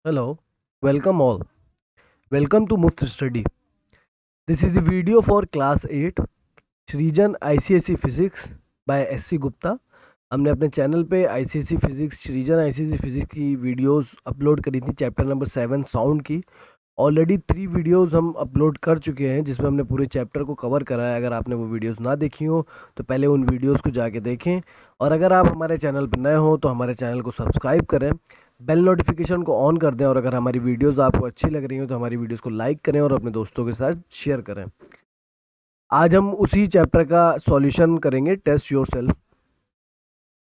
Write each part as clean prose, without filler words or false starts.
Hello, welcome all. Welcome to Muft Study. This is a video for class 8 Srijan ICSE physics bye SC Gupta. हमने अपने channel पे ICSE physics Srijan ICSE physics की videos upload करी थी chapter number 7 sound की। Already 3 videos हम upload कर चुके हैं जिसमें हमने पूरे चैप्टर को कवर करा है। अगर आपने वो वीडियोस ना देखी हो तो पहले उन वीडियोस को जाके देखें, और अगर आप हमारे चैनल पर नए हो तो हमारे चैनल को सब्सक्राइब करें, बेल नोटिफिकेशन को ऑन कर दें, और अगर हमारी वीडियोस आपको अच्छी लग रही हो तो हमारी वीडियोस को लाइक करें और अपने दोस्तों के साथ शेयर करें। आज हम उसी चैप्टर का सॉल्यूशन करेंगे, test yourself.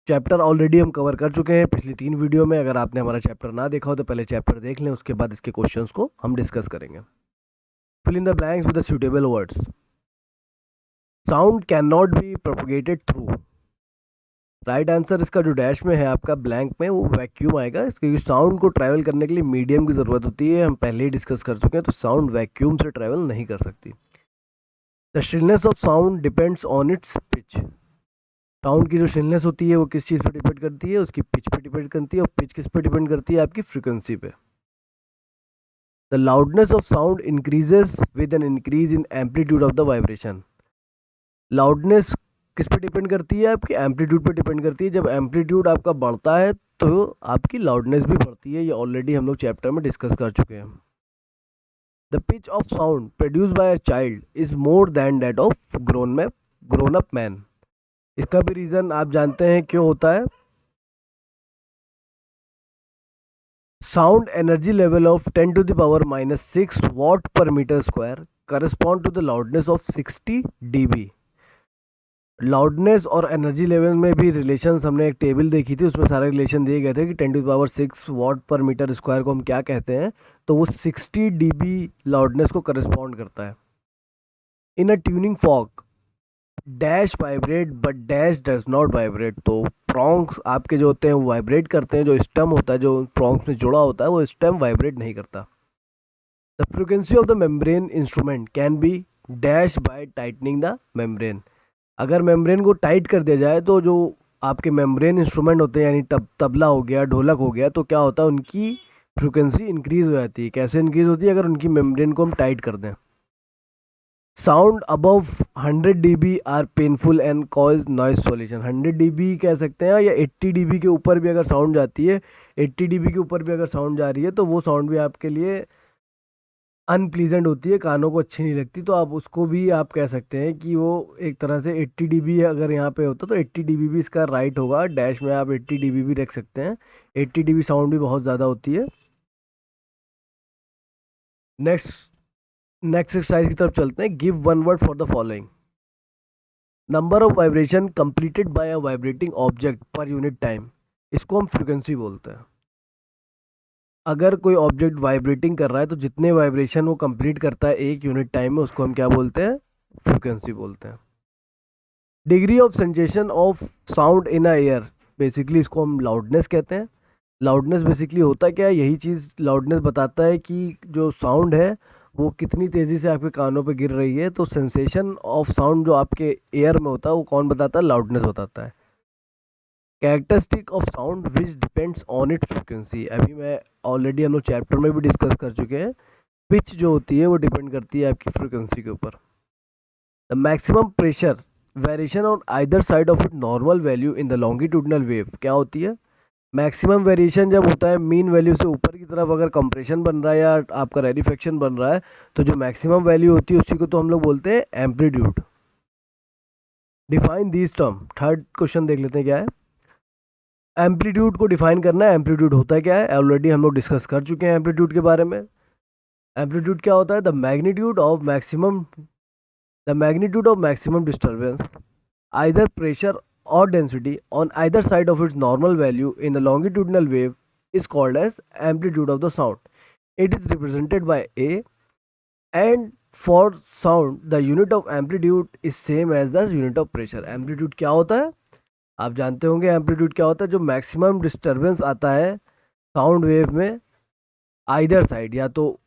Chapter already हम कवर कर चुके हैं पिछली 3 वीडियो में। अगर आपने हमारा चैप्टर ना देखा हो तो पहले चैप्टर देख लें, उसके बाद इसके क्वेश्चंस को हम डिस्कस करेंगे। Fill in the blanks with the suitable words. Sound can not be propagated through. Right answer इसका जो डैश में है आपका ब्लैंक में वो वैक्यूम आएगा, क्योंकि साउंड को ट्रैवल करने के लिए मीडियम की ज़रूरत होती है। हम पहले ही डिस्कस कर चुके हैं, तो साउंड वैक्यूम से ट्रैवल नहीं कर सकती। The shrillness of sound depends on it's pitch. Sound की जो श्रिलनेस होती है वो किस चीज़ पर डिपेंड करती है? उसकी पिच पे डिपेंड करती है, और पिच किस पे डिपेंड करती है? आपकी फ्रिक्वेंसी पे। The loudness of sound increases with an increase in amplitude of the vibration. Loudness किस पे डिपेंड करती है? आपकी एम्पलीट्यूड पे डिपेंड करती है। जब एम्पलीट्यूड आपका बढ़ता है तो आपकी लाउडनेस भी बढ़ती है। ये ऑलरेडी हम लोग चैप्टर में डिस्कस कर चुके हैं। The pitch of sound produce by a child is more than that of grown up man. इसका भी रीज़न आप जानते हैं क्यों होता है। Sound energy level of 10 to the power -6 watt per metre square correspond to the loudness of 60 dB। Loudness और energy level में भी रिलेशंस हमने एक टेबल देखी थी, उसमें सारे रिलेशन दिए गए थे कि 10⁻6 वॉट पर मीटर स्क्वायर को हम क्या कहते हैं, तो वो 60 dB लाउडनेस को करस्पॉन्ड करता है। In a tuning fork dash vibrate but dash does not vibrate. तो प्रॉन्ग्स आपके जो होते हैं वो वाइब्रेट करते हैं, जो स्टेम होता है जो प्रॉन्ग्स में जुड़ा होता है वो स्टेम वाइब्रेट नहीं करता। The frequency of the membrane instrument can be dash by tightening the membrane. अगर मेम्ब्रेन को टाइट कर दिया जाए तो जो आपके मेम्ब्रेन इंस्ट्रूमेंट होते हैं, यानी तबला हो गया, ढोलक हो गया, तो क्या होता है, उनकी फ्रिक्वेंसी इंक्रीज हो जाती है। कैसे इंक्रीज होती है? अगर उनकी मेम्ब्रेन को हम टाइट कर दें। Sound above 100 dB are painful and cause noise solution. 100 dB कह सकते हैं, या 80 dB के ऊपर भी अगर साउंड जाती है, 80 dB के ऊपर भी अगर साउंड जा रही है तो वो साउंड भी आपके लिए अनप्लीजेंट होती है, कानों को अच्छी नहीं लगती। तो आप उसको भी आप कह सकते हैं कि वो एक तरह से 80 dB अगर यहाँ पे होता तो 80 dB भी इसका राइट होगा। डैश में आप 80 dB भी रख सकते हैं। 80 dB साउंड भी बहुत ज़्यादा होती है। नेक्स्ट नेक्स्ट एक्सरसाइज की तरफ चलते हैं। Give one word for the following. Number of vibration completed by a vibrating object पर यूनिट टाइम। इसको हम फ्रिक्वेंसी बोलते हैं। अगर कोई ऑब्जेक्ट वाइब्रेटिंग कर रहा है तो जितने वाइब्रेशन वो कंप्लीट करता है एक यूनिट टाइम में, उसको हम क्या बोलते हैं? फ्रिक्वेंसी बोलते हैं। Degree of sensation of sound in a air, basically इसको हम लाउडनेस कहते हैं। लाउडनेस बेसिकली होता क्या है? यही चीज़ लाउडनेस बताता है कि जो साउंड है वो कितनी तेज़ी से आपके कानों पे गिर रही है। तो सेंसेशन ऑफ साउंड जो आपके एयर में होता है वो कौन बताता है? लाउडनेस बताता है। Characteristic of sound which depends on it's frequency. अभी मैं ऑलरेडी हम लोग चैप्टर में भी डिस्कस कर चुके हैं। पिच जो होती है वो डिपेंड करती है आपकी फ्रिक्वेंसी के ऊपर। The maximum pressure variation on either side of it normal value in the longitudinal wave क्या होती है? मैक्सिमम वेरिएशन जब होता है मीन वैल्यू से ऊपर की तरफ, अगर कंप्रेशन बन रहा है या आपका रेडिफेक्शन बन रहा है, तो जो मैक्सिमम वैल्यू होती है उसी को तो हम लोग बोलते हैं amplitude. Define these term. Third question देख लेते हैं क्या है। एम्पलीट्यूड को डिफाइन करना है। एम्पलीट्यूड होता है क्या है? ऑलरेडी हम लोग डिस्कस कर चुके हैं एम्पलीट्यूड के बारे में। एम्पलीट्यूड क्या होता है? The magnitude of maximum disturbance either pressure or density on either side of its normal value in the longitudinal wave is called as amplitude of the sound. It is represented by A, and for sound the unit of amplitude is same as the unit of pressure. Amplitude क्या होता है? आप जानते होंगे amplitude क्या होता है। जो मैक्सिमम डिस्टर्बेंस आता है साउंड वेव में आइदर साइड, या तो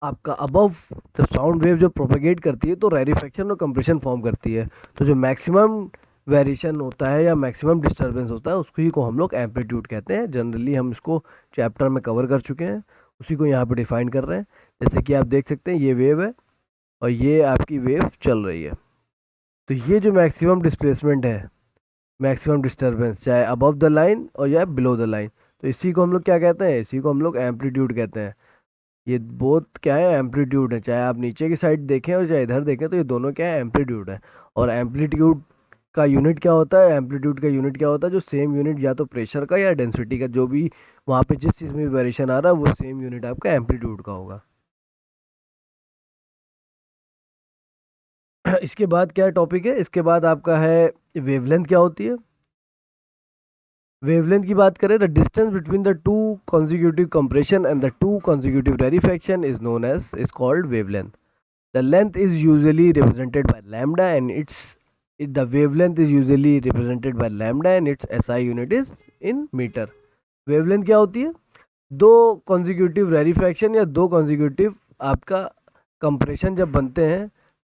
आपका अबव, जब साउंड वेव जो प्रोपेगेट करती है तो रेरिफेक्शन और कंप्रेशन फॉर्म करती है। तो जो मैक्सिमम वेरिएशन होता है या मैक्सिमम डिस्टर्बेंस होता है उसको ही को हम लोग एम्पलीट्यूड कहते हैं। जनरली हम इसको चैप्टर में कवर कर चुके हैं, उसी को यहाँ पे डिफाइन कर रहे हैं। जैसे कि आप देख सकते हैं ये वेव है और ये आपकी वेव चल रही है, तो ये जो मैक्सिमम डिस्प्लेसमेंट है, मैक्सिमम डिस्टर्बेंस, चाहे अबव द लाइन और या बिलो द लाइन, तो इसी को हम लोग क्या कहते हैं, इसी को हम लोग एम्पलीट्यूड कहते हैं। ये बोथ क्या है, एम्पलीट्यूड है। चाहे आप नीचे की साइड देखें और चाहे इधर देखें, तो ये दोनों क्या है, एम्पलीट्यूड है। और एम्पलीट्यूड का यूनिट क्या होता है, एम्पलीट्यूड का यूनिट क्या होता है, जो सेम यूनिट या तो प्रेशर का या डेंसिटी का, जो भी वहाँ पे जिस चीज़ में वेरिएशन आ रहा है वो सेम यूनिट आपका एम्पलीट्यूड का होगा। इसके बाद क्या टॉपिक है, इसके बाद आपका है वेवलेंथ क्या होती है। वेवलेंथ की बात करें, the distance between the two consecutive compression and the two consecutive rarefaction is known as is called wavelength. The length is usually represented by lambda and the wavelength is usually represented by lambda and its SI unit is in meter. Wavelength क्या होती है, दो consecutive rarefaction या दो consecutive आपका compression जब बनते हैं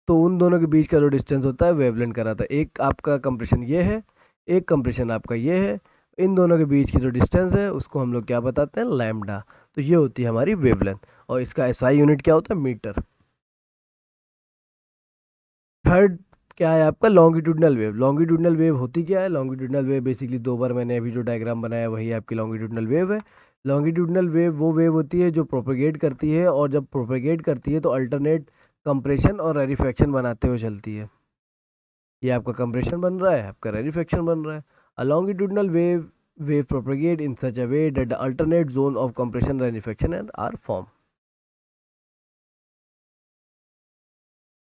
तो उन दोनों के बीच का जो डिस्टेंस होता है वेवलेंथ कराता है। एक आपका कंप्रेशन ये है, एक कंप्रेशन आपका ये है, इन दोनों के बीच की जो डिस्टेंस है उसको हम लोग क्या बताते हैं, लैम्डा। तो ये होती है हमारी वेवलेंथ और इसका एसआई यूनिट क्या होता है, मीटर। थर्ड क्या है आपका, लॉन्गिट्यूडनल वेव। लॉन्गिट्यूडनल वेव होती क्या है, लॉन्गिट्यूडनल वेव बेसिकली दो बार मैंने अभी जो डायग्राम बनाया वही आपकी लॉन्गिट्यूडनल वेव है। लॉन्गिट्यूडनल वेव वो वेव होती है जो प्रोपेगेट करती है, और जब प्रोपेगेट करती है तो अल्टरनेट कंप्रेशन और रेरिफेक्शन बनाते हुए चलती है। ये आपका कंप्रेशन बन रहा है, आपका रेरिफेक्शन बन रहा है। A longitudinal wave propagate in such a way that the alternate zone of compression, rarefaction and are formed.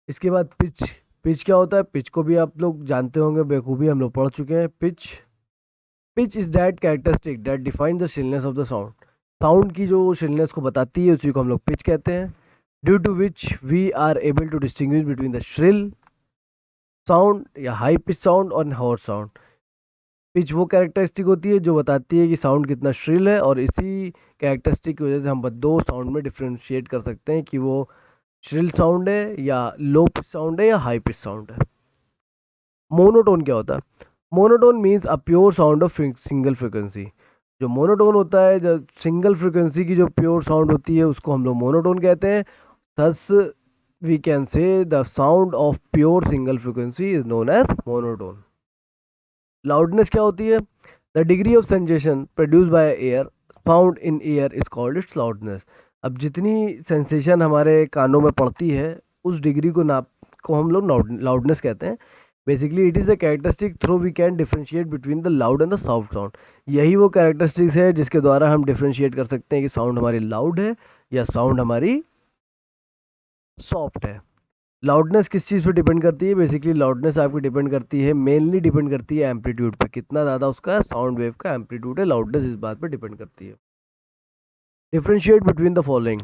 इसके बाद पिच। पिच क्या होता है, पिच को भी आप लोग जानते होंगे बेखूबी, हम लोग पढ़ चुके हैं। Pitch is that characteristic that define the shrillness of the sound. Sound की जो शिलनेस को बताती है उसी को हम लोग पिच कहते हैं। Due to which we are able to distinguish between the shrill sound या हाई पिच साउंड और हॉर्स साउंड। पिच वो कैरेक्टरिस्टिक होती है जो बताती है कि साउंड कितना श्रिल है, और इसी कैरेक्टरिस्टिक की वजह से हम दो साउंड में डिफ्रेंशिएट कर सकते हैं कि वो श्रिल साउंड है या लो पिच साउंड है या हाई पिच साउंड है। मोनोटोन क्या होता है, monotone means a pure sound of single frequency. जो मोनोटोन होता है, जो सिंगल फ्रिक्वेंसी की जो प्योर साउंड होती है उसको हम लोग मोनोटोन कहते हैं। Thus we can say the sound of pure single frequency is known as monotone. Loudness क्या होती है, the degree of sensation produce by air found in air is called its loudness. अब जितनी सेंसेशन हमारे कानों में पड़ती है उस डिग्री को हम लोग लाउडनेस कहते हैं। Basically it is the characteristic through we can differentiate between the loud and the soft sound. यही वो कैरेक्टरिस्टिक्स है जिसके द्वारा हम डिफ्रेंशिएट कर सकते हैं कि साउंड हमारी लाउड है या साउंड हमारी सॉफ्ट है। लाउडनेस किस चीज़ पे डिपेंड करती है, बेसिकली लाउडनेस आपकी डिपेंड करती है, मेनली डिपेंड करती है एम्पलीट्यूड पे, कितना ज़्यादा उसका साउंड वेव का एम्पलीट्यूड है, लाउडनेस इस बात पे डिपेंड करती है। Differentiate between the following.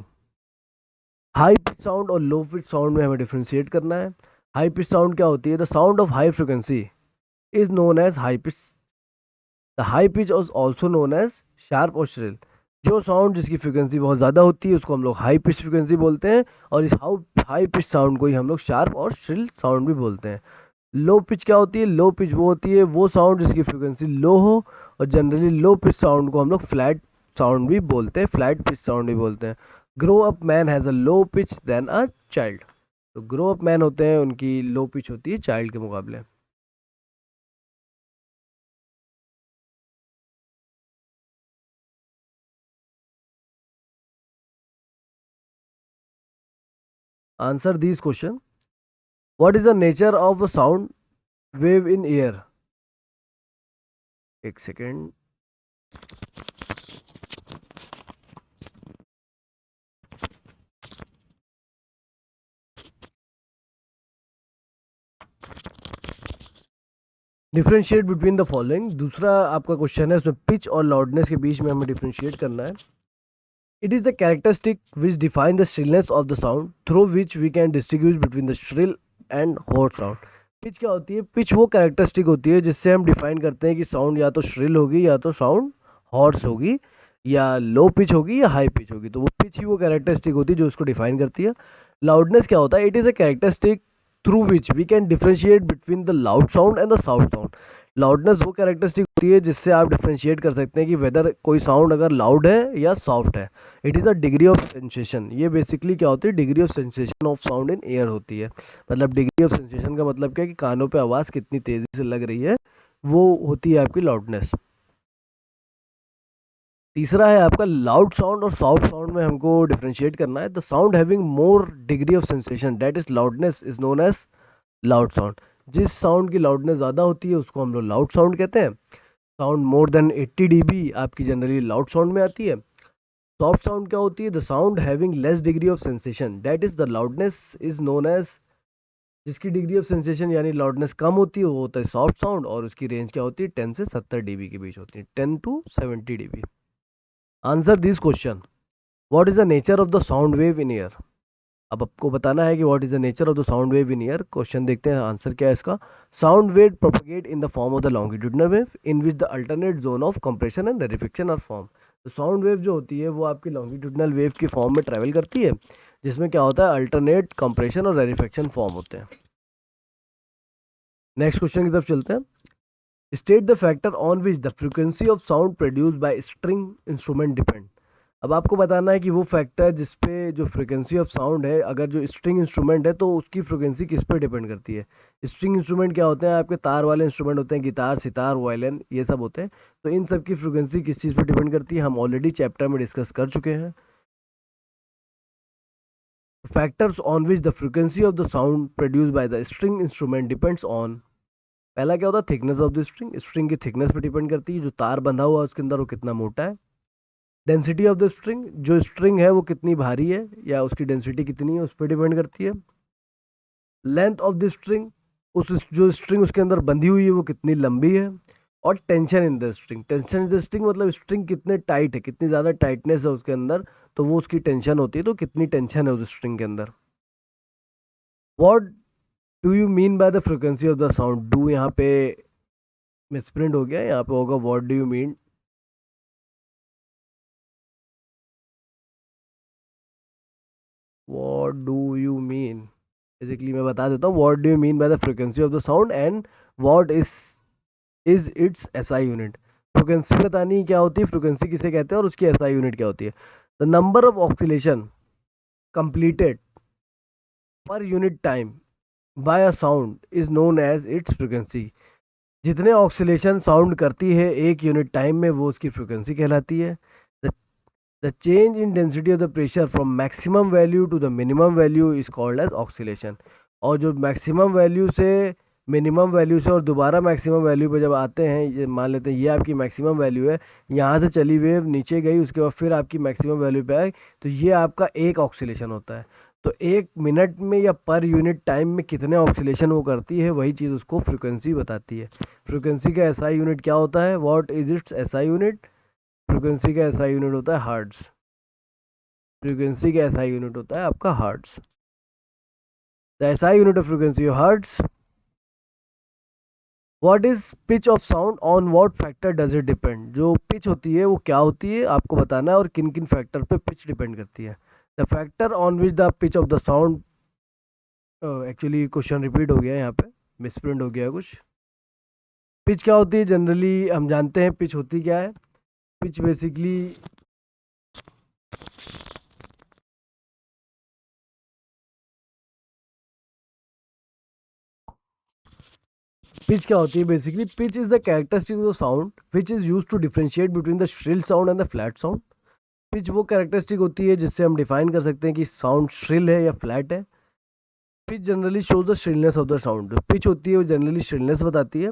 High pitch sound और लो पिच साउंड में हमें डिफ्रेंशिएट करना है। हाई पिच साउंड क्या होती है, the sound of high frequency is known as high pitch. The high pitch is also known as sharp और shrill. जो साउंड जिसकी फ्रिक्वेंसी बहुत ज़्यादा होती है उसको हम लोग हाई पिच फ्रिक्वेंसी बोलते हैं, और इस हाई पिच साउंड को ही हम लोग शार्प और श्रिल साउंड भी बोलते हैं। लो पिच क्या होती है, लो पिच वो होती है वो साउंड जिसकी फ्रिक्वेंसी लो हो, और जनरली लो पिच साउंड को हम लोग फ्लैट साउंड भी बोलते हैं, फ्लैट पिच साउंड भी बोलते हैं। Grow up man has a low pitch than a child. तो ग्रो अप मैन होते हैं उनकी लो पिच होती है चाइल्ड के मुकाबले। Answer this question, what is the nature of a sound wave in air. एक second. Differentiate between the following, दूसरा आपका क्वेश्चन है, उसमें पिच और लाउडनेस के बीच में हमें डिफ्रेंशिएट करना है। It is the characteristic which define the shrillness of the sound through which we can distinguish between the shrill and hot sound. Pitch क्या होती है, पिच वो कैरेक्टरिस्टिक होती है जिससे हम डिफाइन करते हैं कि साउंड या तो श्रिल होगी या तो साउंड हॉर्स होगी, या लो पिच होगी या हाई पिच होगी। तो वो पिच ही वो कैरेक्टरिस्टिक होती है जो उसको डिफाइन करती है। लाउडनेस क्या होता है, it is a characteristic through which we can differentiate between the loud sound and the soft sound. Loudness वो कैरेक्टरिस्टिक होती है जिससे आप डिफ्रेंशिएट कर सकते हैं कि वेदर कोई साउंड अगर लाउड है या सॉफ्ट है। It is a degree of sensation. ये बेसिकली क्या होती है, degree of sensation of sound in air होती है। मतलब डिग्री ऑफ सेंसेशन का मतलब क्या है कि कानों पे आवाज़ कितनी तेज़ी से लग रही है, वो होती है आपकी लाउडनेस। तीसरा है आपका लाउड साउंड और सॉफ्ट साउंड में हमको डिफरेंशिएट करना है। The sound having more degree of sensation that is loudness is known as loud sound. जिस साउंड की लाउडनेस ज़्यादा होती है उसको हम लोग लाउड साउंड कहते हैं। साउंड मोर देन 80 dB आपकी जनरली लाउड साउंड में आती है। सॉफ्ट साउंड क्या होती है, the sound having less degree of sensation that is the loudness is known as. जिसकी डिग्री ऑफ सेंसेशन यानी लाउडनेस कम होती है वो होता है सॉफ्ट साउंड, और उसकी रेंज क्या होती है 10 से 70 dB के बीच होती है, 10 to 70 dB। Answer this question, what is the nature of the sound wave in ear. अब आपको बताना है कि what is the nature of the sound wave in ear. Question देखते हैं आंसर क्या है इसका। Sound wave propagate in the form of the longitudinal wave in which the alternate zone of compression and rarefaction are form. तो sound wave जो होती है वो आपकी लॉन्गिट्यूडनल वेव की फॉर्म में ट्रेवल करती है, जिसमें क्या होता है अल्टरनेट कंप्रेशन और रेरिफिकेशन फॉर्म होते हैं। नेक्स्ट क्वेश्चन की तरफ चलते हैं। State the factor on which the frequency of sound produced by string instrument depend. अब आपको बताना है कि वो फैक्टर जिस पे जो फ्रिक्वेंसी ऑफ साउंड है, अगर जो स्ट्रिंग इंस्ट्रूमेंट है तो उसकी फ्रिक्वेंसी किस पे डिपेंड करती है। स्ट्रिंग इंस्ट्रूमेंट क्या होते हैं, आपके तार वाले इंस्ट्रूमेंट होते हैं, गिटार, सितार, वायलिन, ये सब होते हैं। तो इन सब की फ्रिक्वेंसी किस चीज़ पे डिपेंड करती है हम ऑलरेडी चैप्टर में डिस्कस कर चुके हैं। Factors on which the frequency of the sound produce by the string instrument depends on. पहला क्या होता है, thickness of the string. String की थिकनेस पे डिपेंड करती है, जो तार बंधा हुआ है उसके अंदर वो कितना मोटा है। डेंसिटी ऑफ द स्ट्रिंग, जो स्ट्रिंग है वो कितनी भारी है या उसकी डेंसिटी कितनी है उस पर डिपेंड करती है। लेंथ ऑफ द स्ट्रिंग, उस जो स्ट्रिंग उसके अंदर बंधी हुई है वो कितनी लंबी है। और tension in the string, tension in the string मतलब स्ट्रिंग कितने टाइट है, कितनी ज़्यादा टाइटनेस है उसके अंदर, तो वो उसकी टेंशन होती है, तो कितनी टेंशन है उस स्ट्रिंग के अंदर। What do you mean by the frequency of the sound. Do यहाँ पे मिसप्रिंट हो गया, यहाँ पे होगा what do you mean. What do you mean, basically मैं बता देता हूँ what do you mean by the frequency of the sound and what is it's SI unit. Frequency बतानी क्या होती है, फ्रिक्वेंसी किसे कहते हैं और उसकी एसआई यूनिट क्या होती है। The number of oscillation completed per unit time by a sound is known as its frequency. जितने ऑक्सीलेशन साउंड करती है एक यूनिट टाइम में वो उसकी फ्रिक्वेंसी कहलाती है। The change in density of the pressure from maximum value to the minimum value is called as oscillation. और जो मैक्सिमम वैल्यू से मिनिमम वैल्यू से और दोबारा मैक्सिमम वैल्यू पे जब आते हैं, ये मान लेते हैं ये आपकी मैक्सिमम वैल्यू है, यहाँ से चली वेव नीचे गई, उसके बाद फिर आपकी मैक्सिमम वैल्यू पे आई, तो ये आपका एक ऑक्सीलेशन होता है। तो एक मिनट में या पर यूनिट टाइम में कितने ऑक्सीलेशन वो करती है, वही चीज़ उसको फ्रिक्वेंसी बताती है। फ्रिक्वेंसी का एसआई यूनिट क्या होता है, what is it's SI unit. Frequency का एसआई यूनिट होता है हर्ट्ज। फ्रीक्वेंसी का एसआई यूनिट होता है आपका hertz. The SI unit of frequency hertz. What is pitch of sound on what factor does it depend. जो पिच होती है वो क्या होती है आपको बताना है और किन किन फैक्टर पे पिच डिपेंड करती है। The factor on which the pitch of the sound, actually question repeat हो गया है यहाँ पे, मिसप्रिंट हो गया है कुछ। पिच क्या होती है, जनरली हम जानते हैं पिच होती क्या है। पिच बेसिकली पिच क्या होती है, basically pitch is the characteristic of sound which is use to differentiate between the shrill sound and the flat sound. Pitch वो कैरेक्टरिस्टिक होती है जिससे हम डिफाइन कर सकते हैं कि साउंड श्रिल है या फ्लैट है। Pitch generally shows the shrillness of the sound. जो पिच होती है वो जनरली श्रिलनेस बताती है।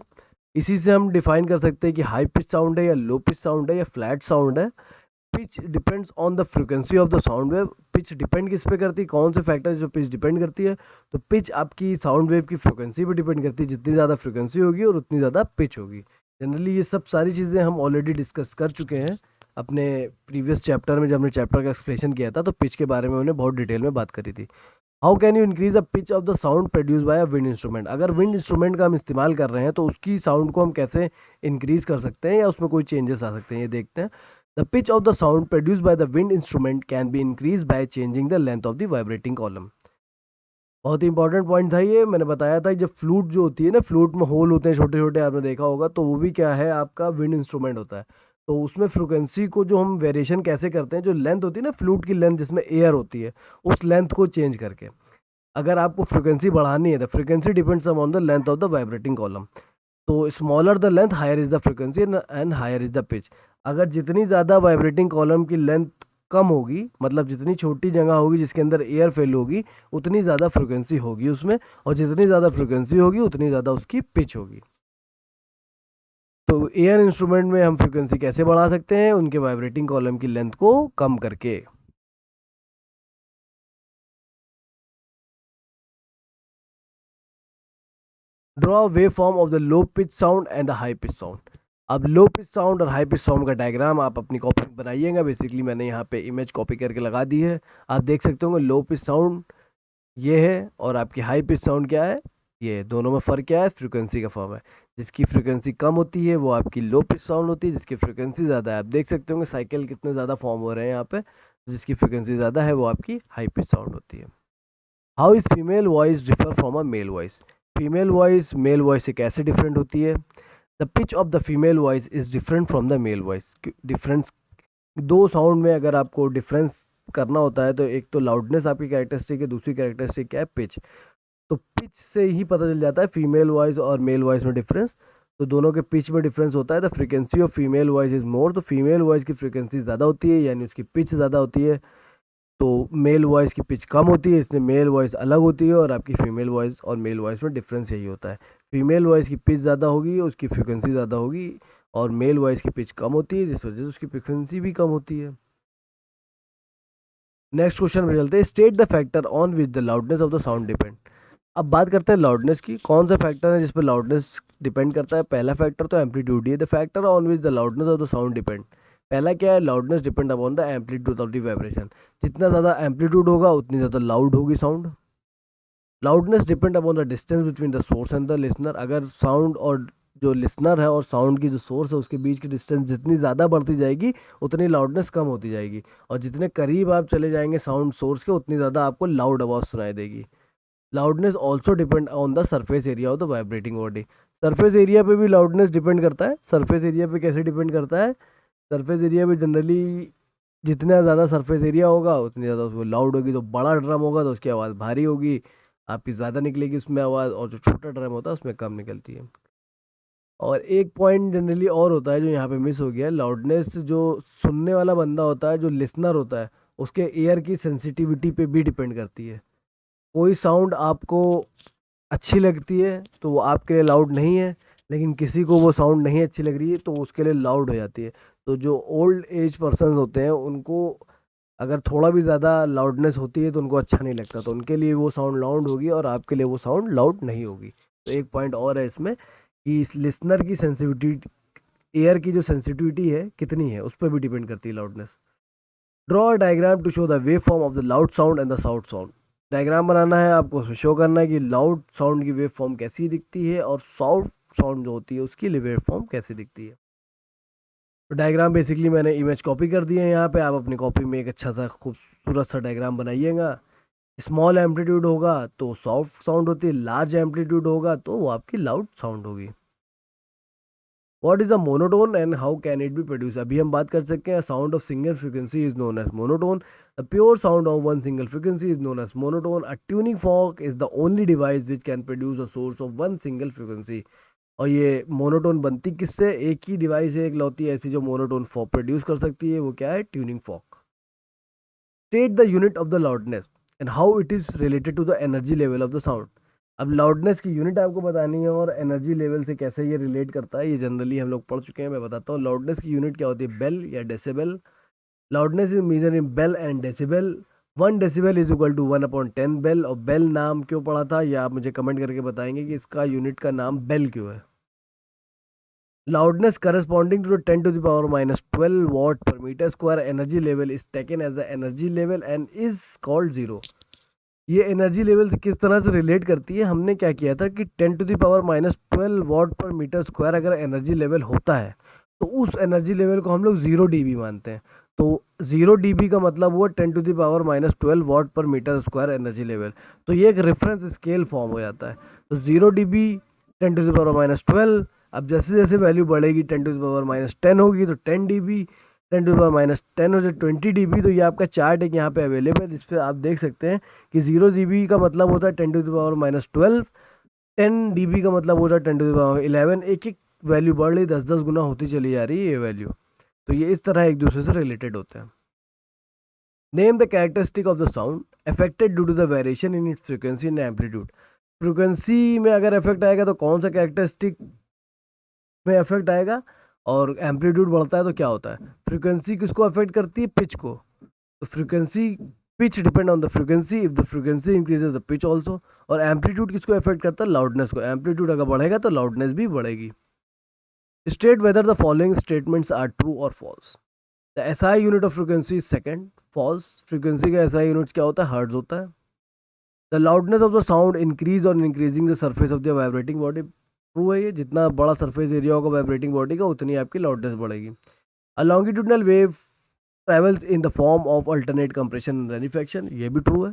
इसी से हम डिफाइन कर सकते हैं कि हाई पिच साउंड है या लो पिच साउंड है या फ्लैट साउंड है। Pitch depends on the frequency of the sound wave. Pitch depend किस पे करती है, कौन से फैक्टर जो पिच डिपेंड करती है, तो पिच आपकी साउंड वेव की फ्रिक्वेंसी पे डिपेंड करती है। जितनी ज़्यादा फ्रिक्वेंसी होगी और उतनी ज़्यादा पिच होगी। जनरली ये सब सारी चीज़ें हम ऑलरेडी डिस्कस कर चुके हैं अपने प्रीवियस चैप्टर में, जब हमने चैप्टर का एक्सप्लेनेशन किया था तो पिच के बारे में हमने बहुत डिटेल में बात करी थी। How can you increase the pitch of the sound produce by a wind instrument. अगर विंड इंस्ट्रूमेंट का हम इस्तेमाल कर रहे हैं तो उसकी साउंड को हम कैसे इंक्रीज कर सकते हैं या उसमें कोई चेंजेस आ सकते हैं, ये देखते हैं। The pitch of the sound produced by the wind instrument can be increased by changing the length of the vibrating column. बहुत ही इंपॉर्टेंट पॉइंट था ये, मैंने बताया था जब फ्लूट जो होती है ना, फ्लूट में होल होते हैं छोटे छोटे, आपने देखा होगा, तो वो भी क्या है, आपका विंड इंस्ट्रूमेंट होता है। तो उसमें फ्रिक्वेंसी को जो हम वेरिएशन कैसे करते हैं, जो लेंथ होती है ना फ्लूट की लेंथ जिसमें एयर होती है, उस लेंथ को चेंज करके अगर आपको फ्रिक्वेंसी बढ़ानी है, the frequency depends on the length of the vibrating column. तो smaller the length higher is the frequency and higher is the pitch. अगर जितनी ज़्यादा वाइब्रेटिंग कॉलम की लेंथ कम होगी, मतलब जितनी छोटी जगह होगी जिसके अंदर एयर फेल होगी, उतनी ज़्यादा फ्रिक्वेंसी होगी उसमें, और जितनी ज़्यादा फ्रिक्वेंसी होगी उतनी ज़्यादा उसकी पिच होगी। तो एयर इंस्ट्रूमेंट में हम फ्रिक्वेंसी कैसे बढ़ा सकते हैं, उनके वाइब्रेटिंग कॉलम की लेंथ को कम करके। Draw way form of the low pitch sound and the high pitch sound. अब लो पिच साउंड और हाई पिच साउंड का डायग्राम आप अपनी कॉपी में बनाइएगा। बेसिकली मैंने यहाँ पे इमेज कॉपी करके लगा दी है, आप देख सकते होंगे। लो पिच साउंड ये है, और आपकी हाई पिच साउंड क्या है, ये दोनों में फ़र्क क्या है, फ्रीक्वेंसी का फॉर्म है। जिसकी फ्रीक्वेंसी कम होती है वो आपकी लो पिच साउंड होती है, जिसकी फ्रीक्वेंसी ज़्यादा है, आप देख सकते होंगे साइकिल कितने ज़्यादा फॉर्म हो रहे हैं यहाँ पे, जिसकी फ्रीक्वेंसी ज़्यादा है वो आपकी हाई पिच साउंड होती है। How is female voice differ from a male voice. Female voice male voice से कैसे डिफरेंट होती है। The pitch of the female voice is different from the male voice. Difference, दो साउंड में अगर आपको डिफरेंस करना होता है तो एक तो लाउडनेस आपकी कैरेक्टरिस्टिक है, दूसरी कैरेक्टरिस्टिक क्या है, पिच। तो पिच से ही पता चल जाता है फीमेल वॉइस और मेल वॉइस में डिफरेंस। तो दोनों के पिच में डिफरेंस होता है। The frequency of female voice is more, तो फीमेल वॉइस की फ्रीक्वेंसी ज़्यादा होती है, यानी उसकी पिच ज़्यादा होती है। तो मेल वॉइस की पिच कम होती है, इसलिए मेल वॉइस अलग होती है, और आपकी फीमेल वॉइस और मेल वॉइस में डिफरेंस यही होता है। फीमेल वॉइस की पिच ज़्यादा होगी, उसकी फ्रीक्वेंसी ज़्यादा होगी, और मेल वॉइस की पिच कम होती है, जिस वजह से उसकी फ्रीक्वेंसी भी कम होती है। नेक्स्ट क्वेश्चन में चलते हैं। State the factor on which the loudness of the sound depend. अब बात करते हैं लाउडनेस की, कौन सा फैक्टर है जिस पर लाउडनेस डिपेंड करता है। पहला फैक्टर तो एम्पलीट्यूड ही है। The factor on which the loudness of the sound depend. पहला क्या है, loudness depend upon the amplitude of the vibration. जितना ज़्यादा एम्पलीट्यूड होगा उतनी ज़्यादा लाउड होगी sound. Loudness depend upon the distance between the source and the listener. अगर साउंड और जो लिसनर है और साउंड की जो सोर्स है उसके बीच की डिस्टेंस जितनी ज़्यादा बढ़ती जाएगी उतनी लाउडनेस कम होती जाएगी, और जितने करीब आप चले जाएंगे साउंड सोर्स के उतनी ज़्यादा आपको लाउड आवाज़ सुनाई देगी। Loudness also depend on the surface area of the vibrating body. Surface area पे भी लाउडनेस डिपेंड करता है। सरफेस एरिया पे कैसे डिपेंड करता है, सरफेस एरिया पे जनरली जितना ज़्यादा सरफेस एरिया होगा उतनी ज़्यादा उसको लाउड होगी। तो बड़ा ड्रम होगा तो उसकी आवाज़ भारी होगी, आपकी ज़्यादा निकलेगी उसमें आवाज़, और जो छोटा ड्रम होता है उसमें कम निकलती है। और एक पॉइंट जनरली और होता है जो यहाँ पे मिस हो गया है, लाउडनेस जो सुनने वाला बंदा होता है, जो लिसनर होता है, उसके एयर की सेंसिटिविटी पे भी डिपेंड करती है। कोई साउंड आपको अच्छी लगती है तो वो आपके लिए लाउड नहीं है, लेकिन किसी को वो साउंड नहीं अच्छी लग रही है तो उसके लिए लाउड हो जाती है। तो जो ओल्ड एज पर्सन्स होते हैं उनको अगर थोड़ा भी ज़्यादा लाउडनेस होती है तो उनको अच्छा नहीं लगता, तो उनके लिए वो साउंड लाउड होगी और आपके लिए वो साउंड लाउड नहीं होगी। तो एक पॉइंट और है इसमें कि इस लिसनर की सेंसिटिविटी, एयर की जो सेंसिटिविटी है कितनी है, उस पर भी डिपेंड करती है loudness. Draw a diagram to show the wave form of the loud sound and the sound sound. Diagram बनाना है आपको, उसमें शो करना है कि लाउड साउंड की वेव फॉर्म कैसी दिखती है और साउंड साउंड जो होती है उसकी वेव फॉर्म कैसी दिखती है। तो डायग्राम बेसिकली मैंने इमेज कॉपी कर दी है यहाँ पे, आप अपनी कॉपी में एक अच्छा सा खूबसूरत सा डायग्राम बनाइएगा। स्मॉल एम्पलीट्यूड होगा तो सॉफ्ट साउंड होती है, लार्ज एम्पलीट्यूड होगा तो वो आपकी लाउड साउंड होगी। What is the monotone and how can it be produce. अभी हम बात कर सकते हैं sound of single frequency is known as monotone. The pure sound of one single frequency is known as monotone. A tuning fork is the only device which can produce a source of one single frequency. और ये monotone बनती किससे, एक ही device है, एक लौती ऐसी जो monotone fork produce कर सकती है, वो क्या है, tuning fork. State the unit of the loudness and how it is related to the energy level of the sound. अब लाउडनेस की यूनिट आपको बतानी है और एनर्जी लेवल से कैसे ये रिलेट करता है, ये जनरली हम लोग पढ़ चुके हैं। मैं बताता हूँ लाउडनेस की यूनिट क्या होती है, बेल या decibel. Loudness is measure in bel and decibel. 1 decibel is equal to 1/10 bel. और बेल नाम क्यों पड़ा था, या आप मुझे कमेंट करके बताएंगे कि इसका यूनिट का नाम बेल क्यों है। Loudness corresponding to the 10 to the power minus 12 watt per meter square energy level is taken as the energy level and is called zero। ये एनर्जी लेवल से किस तरह से रिलेट करती है, हमने क्या किया था कि 10 to the power minus 12 watt per metre square अगर एनर्जी लेवल होता है तो उस एनर्जी लेवल को हम लोग 0 dB मानते हैं। तो 0 dB का मतलब हुआ 10⁻⁻12 वाट पर मीटर स्क्वायर एनर्जी लेवल। तो ये एक रेफरेंस स्केल फॉर्म हो जाता है। तो 0 dB 10⁻⁻12, अब जैसे जैसे वैल्यू बढ़ेगी 10⁻10 होगी तो 10 dB, 10⁻10 हो जाए 20 dB। तो ये आपका चार्ट एक यहाँ पे अवेलेबल है जिस पे आप देख सकते हैं कि 0 dB का मतलब होता है 10⁻12, 10 dB का मतलब होता है 10⁻11। एक एक वैल्यू बढ़ रही, 10-10 गुना होती चली जा रही है ये वैल्यू। तो ये इस तरह एक दूसरे से रिलेटेड होते हैं। Name the characteristic of the sound affected due to the variation in its frequency and amplitude. Frequency में अगर इफेक्ट आएगा तो कौन सा कैरेक्टरिस्टिक में इफेक्ट आएगा, और एम्पलीट्यूड बढ़ता है तो क्या होता है। फ्रीक्वेंसी किसको अफेक्ट करती है, पिच को। तो frequency, pitch depend on the frequency, if the frequency increases the pitch also. और एम्पलीट्यूड किसको अफेक्ट करता है, लाउडनेस को। एम्पलीट्यूड अगर बढ़ेगा तो लाउडनेस भी बढ़ेगी। State whether the following statements are true और false. The SI unit of frequency is second, false. Frequency का एसआई यूनिट क्या होता है, हर्ट्ज होता है। The loudness of the sound increase on increasing the surface of the vibrating body. True है ये, जितना बड़ा सरफेस एरिया होगा वाइब्रेटिंग बॉडी का उतनी आपकी लाउडनेस बढ़ेगी। A longitudinal wave travels in the form of alternate compression and रेनिफेक्शन, ये भी ट्रू है।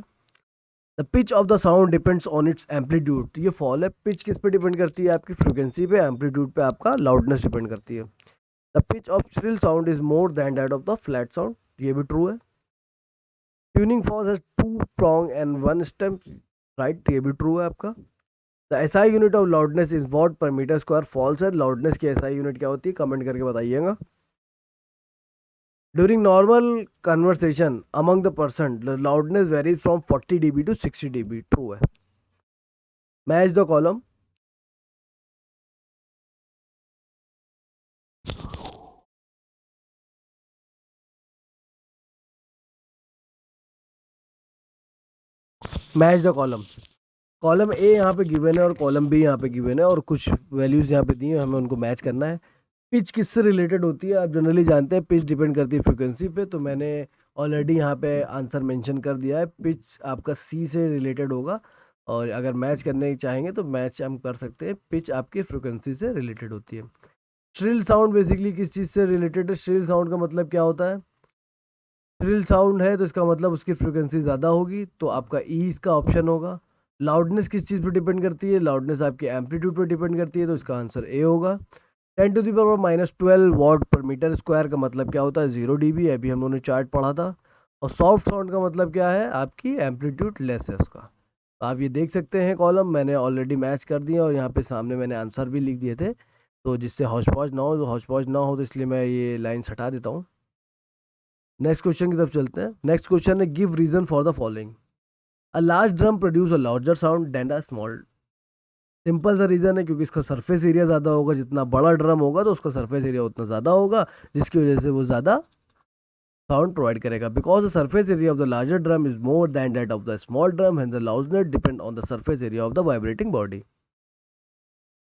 The pitch of the sound depends on it's amplitude, ये फॉल है। पिच किस पे डिपेंड करती है, आपकी फ्रीक्वेंसी पे। एम्पलीट्यूड पे आपका लाउडनेस डिपेंड करती है। The pitch of shrill sound is more than that of the flat sound, ये भी ट्रू है। Tuning fork has 2 prong and 1 stem, right, ये भी ट्रू है आपका। The SI unit of loudness is watt per metre square, false है। Loudness की SI unit क्या होती है, कमेंट करके बताइएगा। During normal conversation among the person the loudness varies from 40 dB to 60 dB, true है। Match the column. Match the column. Column A यहाँ पे गिवन है और कॉलम बी यहाँ पे गिवन है, और कुछ वैल्यूज यहाँ पे दी है, हमें उनको मैच करना है। पिच किससे रिलेटेड होती है, आप जनरली जानते हैं पिच डिपेंड करती है फ्रीक्वेंसी पे। तो मैंने ऑलरेडी यहाँ पे आंसर मेंशन कर दिया है, पिच आपका सी से रिलेटेड होगा। और अगर मैच करने चाहेंगे तो मैच हम कर सकते हैं, पिच आपकी फ्रीक्वेंसी से रिलेटेड होती है। श्रिल साउंड बेसिकली किस चीज़ से रिलेटेड है, श्रिल साउंड का मतलब क्या होता है। श्रिल साउंड है तो इसका मतलब उसकी फ्रीक्वेंसी ज़्यादा होगी, तो आपका ई इसका ऑप्शन होगा। लाउडनेस किस चीज़ पे डिपेंड करती है, लाउडनेस आपकी एम्पलीट्यूड पे डिपेंड करती है, तो इसका आंसर ए होगा। 10⁻⁻12 वाट पर मीटर स्क्वायर का मतलब क्या होता है, 0 dB, अभी हम लोगों ने चार्ट पढ़ा था। और सॉफ्ट साउंड का मतलब क्या है, आपकी एम्पलीट्यूड लेस है उसका। तो आप ये देख सकते हैं कॉलम मैंने ऑलरेडी मैच कर दिया, और यहाँ पे सामने मैंने आंसर भी लिख दिए थे। तो जिससे हौच पौच ना हो, तो हौच पौच ना हो तो इसलिए मैं ये लाइन्स हटा देता हूँ। नेक्स्ट क्वेश्चन की तरफ चलते हैं। नेक्स्ट क्वेश्चन है, give reason for the following. A large drum produce a larger sound than a small. Simple सा रीज़न है, क्योंकि इसका सरफेस एरिया ज़्यादा होगा। जितना बड़ा ड्रम होगा तो उसका सरफेस एरिया उतना ज़्यादा होगा, जिसकी वजह से वो ज़्यादा साउंड प्रोवाइड करेगा। Because the surface area of the larger drum is more than that of the small drum and the loudness depend on the surface area of the vibrating body.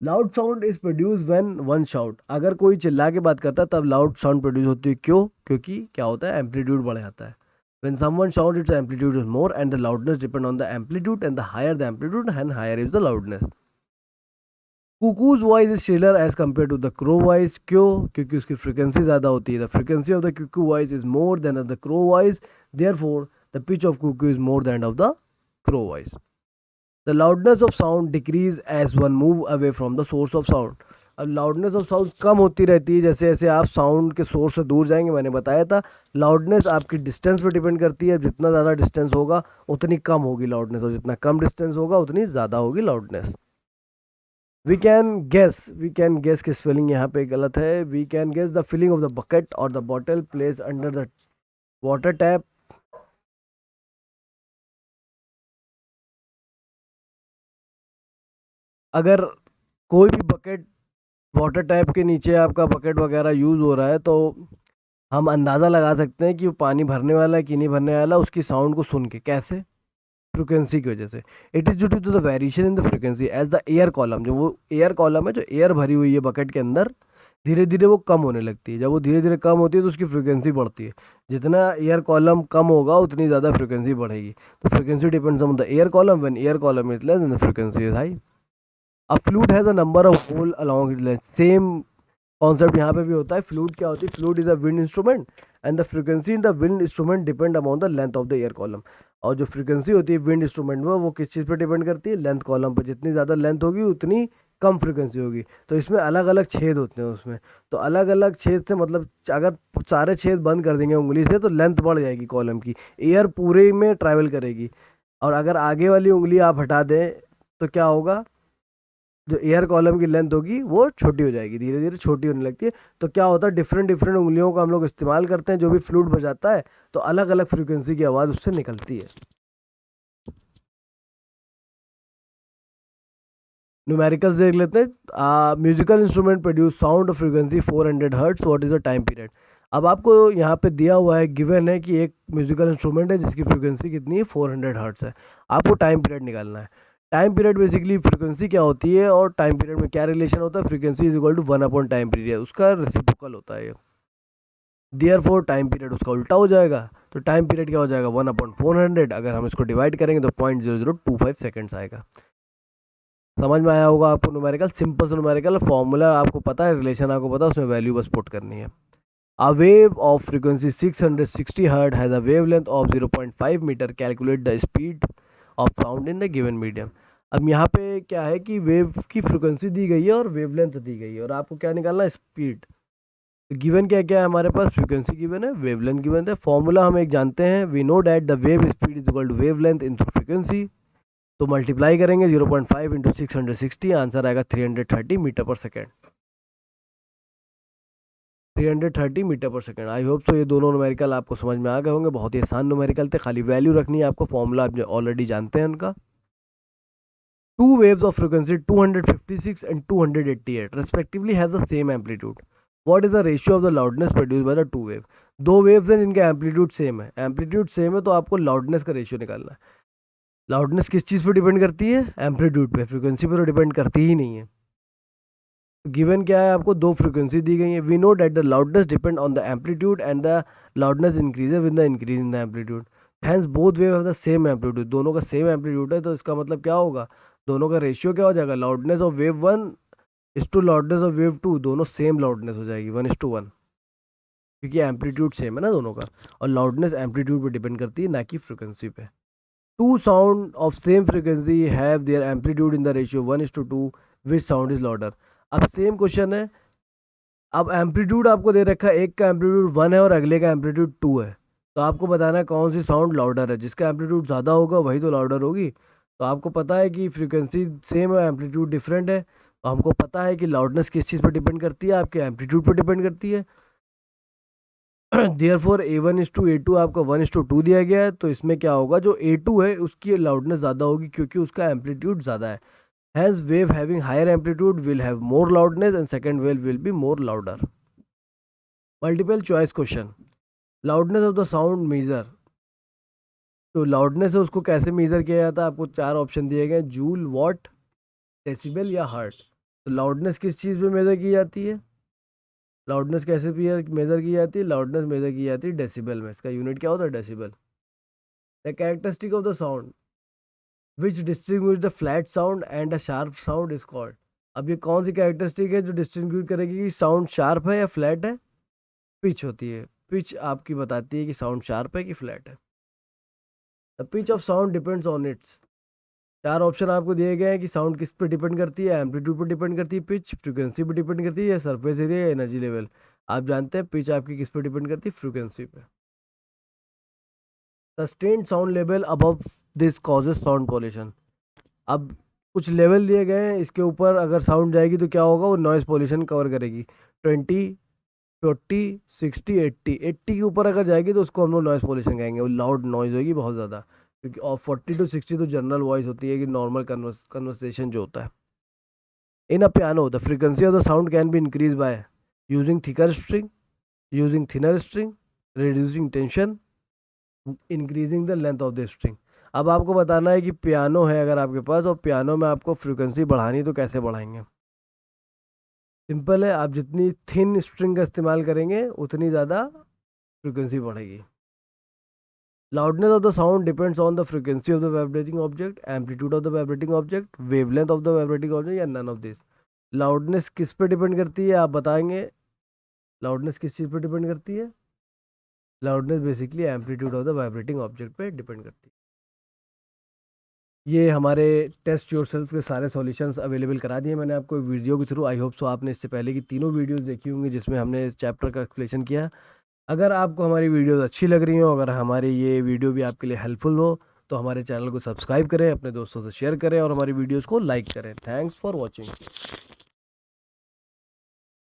Loud sound is produce when one shout, अगर कोई चिल्ला के बात करता है तब loud sound produce होती है। क्यों, क्योंकि क्या होता है, एम्पलीट्यूड बढ़ जाता है। When someone shouts, its amplitude is more and the loudness depend on the amplitude, and the higher the amplitude and higher is the loudness. Cuckoo's voice is shriller as compared to the crow voice. क्यों, क्योंकि उसकी frequency ज़्यादा होती है। The frequency of the cuckoo voice is more than of the crow voice, therefore the pitch of cuckoo is more than of the crow voice. The loudness of sound decrease as one move away from the source of sound. अब loudness of sound कम होती रहती है जैसे जैसे आप sound के source से दूर जाएंगे। मैंने बताया था लाउडनेस आपकी डिस्टेंस पे डिपेंड करती है, जितना ज़्यादा डिस्टेंस होगा उतनी कम होगी लाउडनेस, और जितना कम डिस्टेंस होगा उतनी ज़्यादा होगी लाउडनेस। वी कैन गेस की स्पेलिंग यहाँ पे गलत है। We can guess the filling of the bucket और the bottle place under the water tap. अगर कोई भी बकेट वाटर टैप के नीचे आपका बकेट वगैरह यूज़ हो रहा है तो हम अंदाज़ा लगा सकते हैं कि वो पानी भरने वाला है कि नहीं भरने वाला, उसकी साउंड को सुन के। कैसे, फ्रिक्वेंसी की वजह से। It is due to the variation in the frequency as the air column, जो वो एयर कॉलम है जो एयर भरी हुई है बकेट के अंदर, धीरे धीरे वो कम होने लगती है। जब वो धीरे धीरे कम होती है तो उसकी फ्रिक्वेंसी बढ़ती है। जितना एयर कॉलम कम होगा उतनी ज़्यादा फ्रिक्वेंसी बढ़ेगी। तो frequency depends on the air column, when air column is less then the frequency is high. A flute has a number of hole along its length, same concept यहाँ पे भी होता है। फ्लूट क्या होती है? Flute is a wind instrument and the frequency in the wind instrument depend upon the length of the air column. और जो फ्रीक्वेंसी होती है विंड इंस्ट्रूमेंट में, वो किस चीज़ पर डिपेंड करती है? लेंथ कॉलम पर। जितनी ज़्यादा लेंथ होगी उतनी कम फ्रीक्वेंसी होगी। तो इसमें अलग अलग छेद होते हैं उसमें। तो अलग अलग छेद से मतलब अगर सारे छेद बंद कर देंगे उंगली से तो लेंथ बढ़ जाएगी कॉलम की, एयर पूरे में ट्रैवल करेगी। और अगर आगे वाली उंगली आप हटा दें तो क्या होगा? जो एयर कॉलम की लेंथ होगी वो छोटी हो जाएगी, धीरे धीरे छोटी होने लगती है। तो क्या होता है, डिफरेंट डिफरेंट उंगलियों का हम लोग इस्तेमाल करते हैं जो भी फ्लूट बजाता है, तो अलग अलग फ्रीक्वेंसी की आवाज़ उससे निकलती है। न्यूमेरिकल्स देख लेते हैं। Musical instrument produce sound of frequency 400 hertz, what is the time period? अब आपको यहाँ पे दिया हुआ है, गिवन है कि एक म्यूजिकल इंस्ट्रूमेंट है जिसकी फ्रीक्वेंसी कितनी है? 400 हर्ट्स है। आपको टाइम पीरियड निकालना है। टाइम पीरियड बेसिकली फ्रीक्वेंसी क्या होती है और टाइम पीरियड में क्या रिलेशन होता है? Frequency is equal to 1 upon time period, उसका रेसिप्रोकल होता है ये। देयर फोर टाइम पीरियड उसका उल्टा हो जाएगा। तो टाइम पीरियड क्या हो जाएगा? 1 अपॉन 400। अगर हम इसको डिवाइड करेंगे तो 0.0025 सेकेंड्स आएगा। समझ में आया होगा आपको न्यूमेरिकल, सिंपल न्यूमेरिकल फॉर्मूला आपको पता है, रिलेशन आपको पता है, उसमें वैल्यू बस पुट करनी है। A wave of frequency 660 Hz has a wavelength of 0.5 meter. Calculate the speed of sound in the given medium. अब यहाँ पे क्या है कि वेव की फ्रिक्वेंसी दी गई है और वेवलेंथ दी गई है, और आपको क्या निकालना है? स्पीड। गिवन क्या क्या है हमारे पास? फ्रीक्वेंसी गिवन है, वेवलेंथ गिवन है। फॉर्मूला हम एक जानते हैं, we know that the wave speed is equal to wavelength into frequency. तो मल्टीप्लाई करेंगे 0.5 इंटू 660, आंसर आएगा 330 metre per second. 330 metre per second. I hope तो ये दोनों न्यूमेरिकल आपको समझ में आ गए होंगे। बहुत ही आसान न्यूमेरिकल थे, खाली वैल्यू रखनी है आपको, फॉर्मूला आप ऑलरेडी जानते हैं उनका। Two waves of frequency 256 and 288 respectively has the same amplitude. What is the ratio of the loudness produce by the two wave? दो वेव्स हैं जिनका एम्पलीट्यूड सेम है, एम्पलीट्यूड सेम है तो आपको लाउडनेस का रेशियो निकालना है। लाउडनेस किस चीज़ पर डिपेंड करती है? एम्पलीट्यूड पे, फ्रीक्वेंसी पर तो डिपेंड करती ही नहीं है। गिवन क्या है आपको? दो फ्रीक्वेंसी दी गई है। We know that the loudness depend on the amplitude and the loudness increases with the increase in the amplitude. Hence both wave have the same amplitude, दोनों का सेम एम्पलीट्यूड है, तो इसका मतलब क्या होगा? दोनों का रेशियो क्या हो जाएगा? Loudness of wave one is to loudness of wave two, दोनों सेम लाउडनेस हो जाएगी, 1:1, क्योंकि एम्पलीट्यूड सेम है ना दोनों का। और लाउडनेस एम्पलीट्यूड पे डिपेंड करती है, ना कि फ्रीक्वेंसी पे। Two sound of same frequency have their amplitude in the ratio 1:2, which sound is louder? अब सेम क्वेश्चन है। अब एम्पलीट्यूड आपको दे रखा है, एक का एम्पलीट्यूड 1 है और अगले का एम्पलीट्यूड 2 है। तो आपको बताना है कौन सी साउंड लाउडर है। जिसका एम्पलीट्यूड ज़्यादा होगा वही तो लाउडर होगी। तो आपको पता है कि फ्रीक्वेंसी सेम है, एम्पलीट्यूड डिफरेंट है, तो हमको पता है कि लाउडनेस किस चीज़ पर डिपेंड करती है? आपके एम्पलीट्यूड पर डिपेंड करती है। देयर फोर A1:A2 आपका 1:2 दिया गया है, तो इसमें क्या होगा? जो A2 है उसकी लाउडनेस ज़्यादा होगी क्योंकि उसका एम्पलीट्यूड ज़्यादा है। Hence wave having higher amplitude will have more loudness and second wave will be more louder. Multiple choice question. Loudness of the sound measure. तो लाउडनेस है उसको कैसे मेजर किया जाता है? आपको चार ऑप्शन दिए गए, जूल, वॉट, डेसिबल या हर्ट। तो लाउडनेस किस चीज़ पे मेजर की जाती है? लाउडनेस कैसे मेजर की जाती है? लाउडनेस मेजर की जाती है डेसिबल में। इसका यूनिट क्या होता है? Decibel. The characteristic of the sound which distinguish the flat sound and a sharp sound is called. अब ये कौन सी कैरेक्टरिस्टिक है जो डिस्टिंग्विश करेगी कि साउंड शार्प है या फ्लैट है? पिच होती है। पिच आपकी बताती है कि साउंड शार्प है कि फ्लैट है। The pitch of sound depends on it's. चार ऑप्शन आपको दिए गए हैं कि साउंड किस पे डिपेंड करती है? एम्पलीट्यूड पर डिपेंड करती है, पिच फ्रीक्वेंसी पर डिपेंड करती है, या सरफेस एरिया या एनर्जी लेवल। आप जानते हैं पिच आपकी किस पे डिपेंड करती है? फ्रीक्वेंसी पे। Sustained sound level above this causes sound pollution. अब कुछ लेवल दिए गए हैं, इसके ऊपर अगर साउंड जाएगी तो क्या होगा? वो नॉइज पॉल्यूशन कवर करेगी। 20, 40, 60, 80, 80 के ऊपर अगर जाएगी तो उसको हम लोग नॉइज पॉल्यूशन कहेंगे, वो लाउड नॉइज होगी बहुत ज़्यादा। क्योंकि और 40 to 60 तो जनरल वॉइस होती है कि नॉर्मल कन्वर्सेशन जो होता है। In a piano the frequency of the sound can be increase by using thicker string, using thinner string, reducing tension, increasing the length of the string. अब आपको बताना है कि पियानो है अगर आपके पास, और पियानो में आपको फ्रीक्वेंसी बढ़ानी, तो कैसे बढ़ाएंगे? सिंपल है, आप जितनी थिन स्ट्रिंग का इस्तेमाल करेंगे उतनी ज़्यादा फ्रीक्वेंसी बढ़ेगी। Loudness of the sound depends on the frequency of the vibrating object, amplitude of the vibrating object, wavelength of the vibrating object, या none of this. लाउडनेस किस पे डिपेंड करती है आप बताएंगे? लाउडनेस किस चीज़ पे डिपेंड करती है? Loudness basically amplitude of the vibrating object पे डिपेंड करती है। ये हमारे टेस्ट योरसेल्फ के सारे सॉल्यूशंस अवेलेबल करा दिए मैंने आपको वीडियो के थ्रू। आई होप सो आपने इससे पहले की तीनों वीडियोस देखी होंगी जिसमें हमने इस चैप्टर का एक्सप्लेनेशन किया। अगर आपको हमारी वीडियोस अच्छी लग रही हो, अगर हमारी ये वीडियो भी आपके लिए हेल्पफुल हो, तो हमारे चैनल को सब्सक्राइब करें, अपने दोस्तों से शेयर करें और हमारी वीडियोस को लाइक करें। Thanks for watching.